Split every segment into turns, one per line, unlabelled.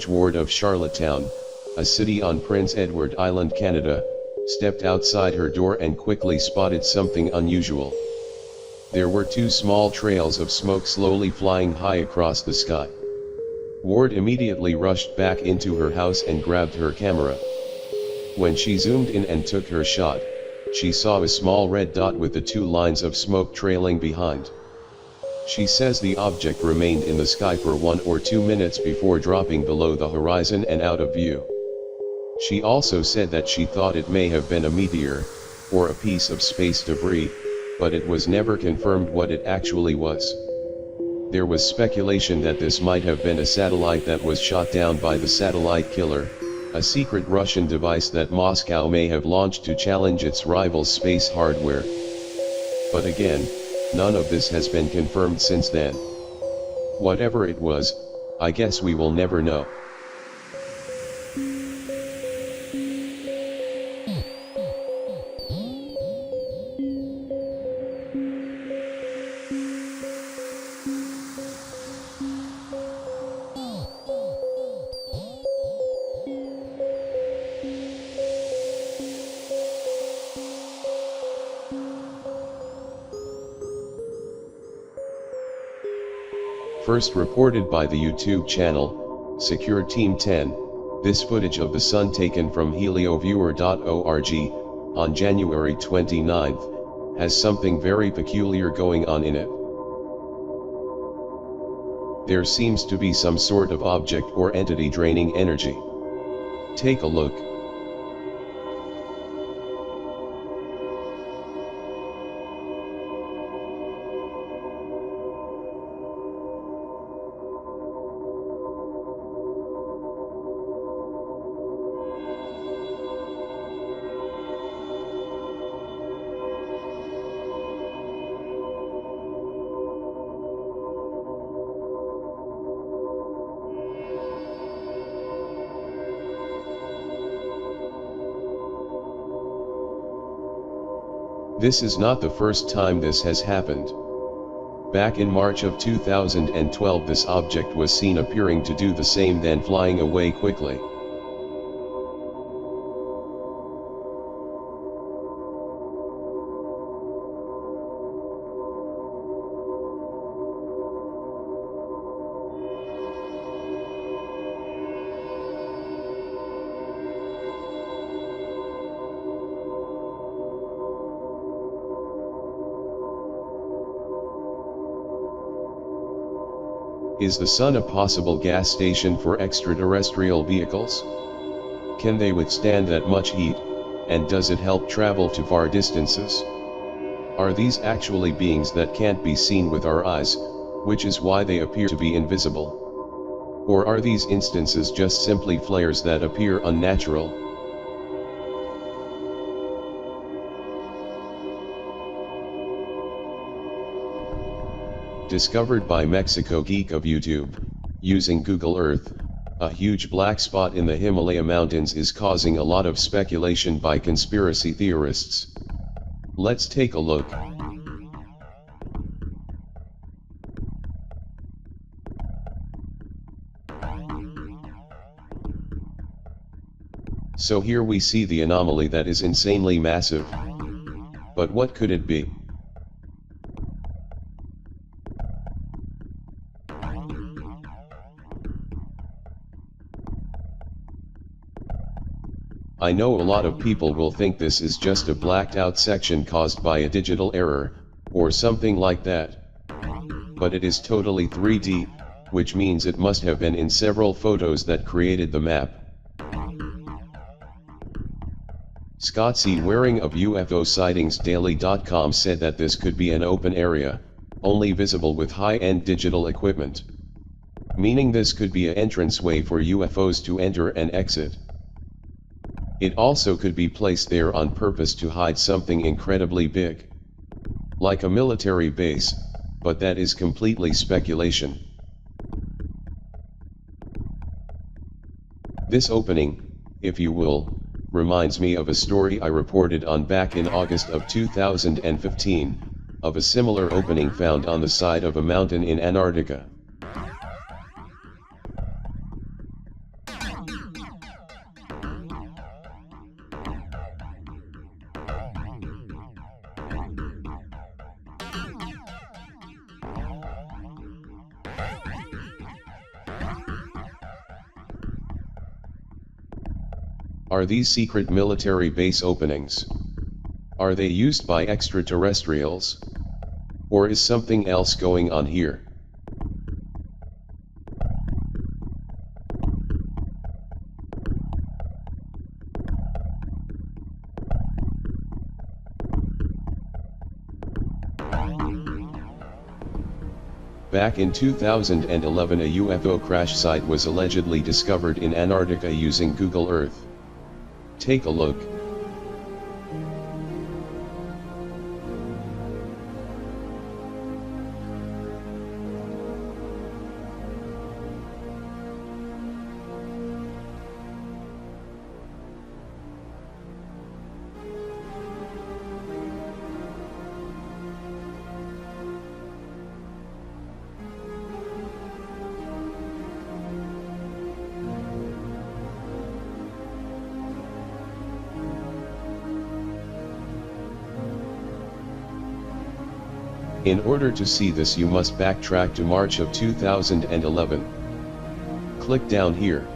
Ward of Charlottetown, a city on Prince Edward Island, Canada, stepped outside her door and quickly spotted something unusual. There were two small trails of smoke slowly flying high across the sky. Ward immediately rushed back into her house and grabbed her camera. When she zoomed in and took her shot, she saw a small red dot with the two lines of smoke trailing behind. She says the object remained in the sky for 1 or 2 minutes before dropping below the horizon and out of view. She also said that she thought it may have been a meteor, or a piece of space debris, but it was never confirmed what it actually was. There was speculation that this might have been a satellite that was shot down by the satellite killer, a secret Russian device that Moscow may have launched to challenge its rival's space hardware. But again, none of this has been confirmed since then. Whatever it was, I guess we will never know. First reported by the YouTube channel, Secure Team 10, this footage of the sun taken from helioviewer.org, on January 29th, has something very peculiar going on in it. There seems to be some sort of object or entity draining energy. Take a look. This is not the first time this has happened. Back in March of 2012 this object was seen appearing to do the same, then flying away quickly. Is the sun a possible gas station for extraterrestrial vehicles? Can they withstand that much heat, and does it help travel to far distances? Are these actually beings that can't be seen with our eyes, which is why they appear to be invisible? Or are these instances just simply flares that appear unnatural? Discovered by Mexico Geek of YouTube, using Google Earth, a huge black spot in the Himalaya mountains is causing a lot of speculation by conspiracy theorists. Let's take a look. So here we see the anomaly that is insanely massive. But what could it be? I know a lot of people will think this is just a blacked out section caused by a digital error, or something like that. But it is totally 3D, which means it must have been in several photos that created the map. Scott C. Waring of UFOsightingsdaily.com said that this could be an open area, only visible with high-end digital equipment. Meaning this could be an entranceway for UFOs to enter and exit. It also could be placed there on purpose to hide something incredibly big. Like a military base, but that is completely speculation. This opening, if you will, reminds me of a story I reported on back in August of 2015, of a similar opening found on the side of a mountain in Antarctica. Are these secret military base openings? Are they used by extraterrestrials? Or is something else going on here? Back in 2011, a UFO crash site was allegedly discovered in Antarctica using Google Earth. Take a look. In order to see this, you must backtrack to March of 2011. Click down here.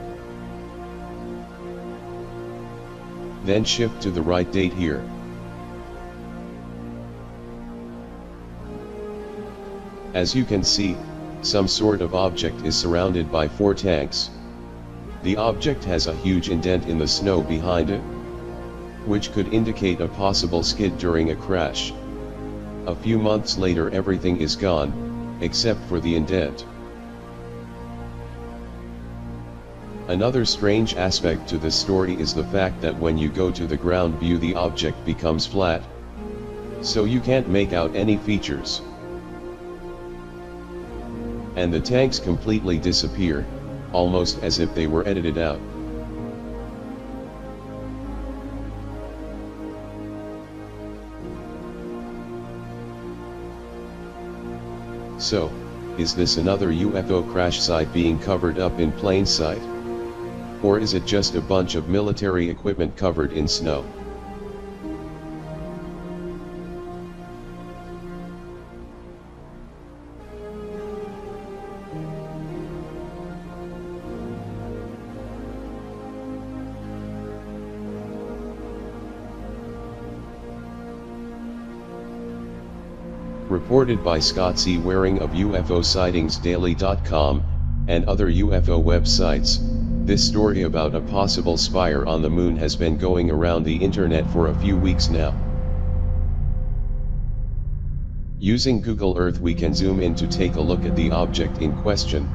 Then shift to the right date here. As you can see, some sort of object is surrounded by 4 tanks. The object has a huge indent in the snow behind it, which could indicate a possible skid during a crash. A few months later, everything is gone, except for the indent. Another strange aspect to this story is the fact that when you go to the ground view, the object becomes flat, so you can't make out any features. And the tanks completely disappear, almost as if they were edited out. So, is this another UFO crash site being covered up in plain sight? Or is it just a bunch of military equipment covered in snow? Reported by Scott C. Waring of UFOsightingsdaily.com, and other UFO websites, this story about a possible spire on the moon has been going around the internet for a few weeks now. Using Google Earth, we can zoom in to take a look at the object in question.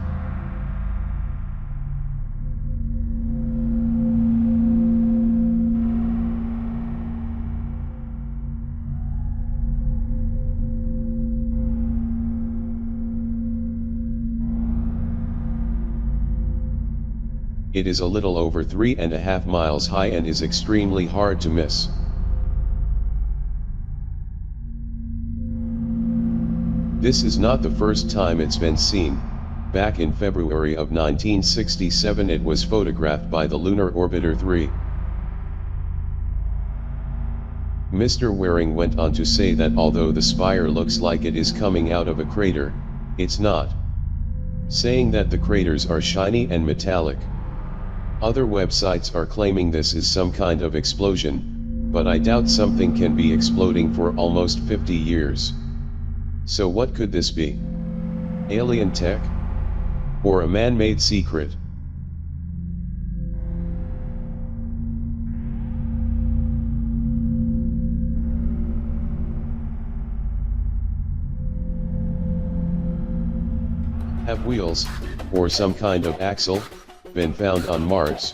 It is a little over 3.5 miles high and is extremely hard to miss. This is not the first time it's been seen. Back in February of 1967, it was photographed by the Lunar Orbiter 3. Mr. Waring went on to say that although the spire looks like it is coming out of a crater, it's not, saying that the craters are shiny and metallic. Other websites are claiming this is some kind of explosion, but I doubt something can be exploding for almost 50 years. So what could this be? Alien tech? Or a man-made secret? Have wheels, or some kind of axle, been found on Mars?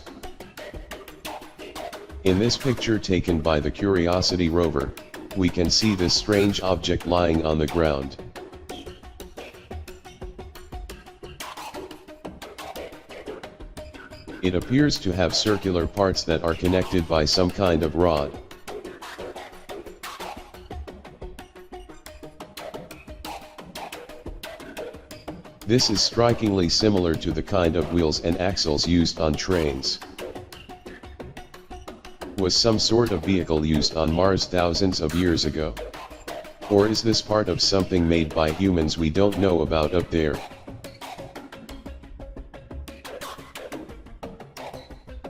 In this picture taken by the Curiosity rover, we can see this strange object lying on the ground. It appears to have circular parts that are connected by some kind of rod. This is strikingly similar to the kind of wheels and axles used on trains. Was some sort of vehicle used on Mars thousands of years ago? Or is this part of something made by humans we don't know about up there?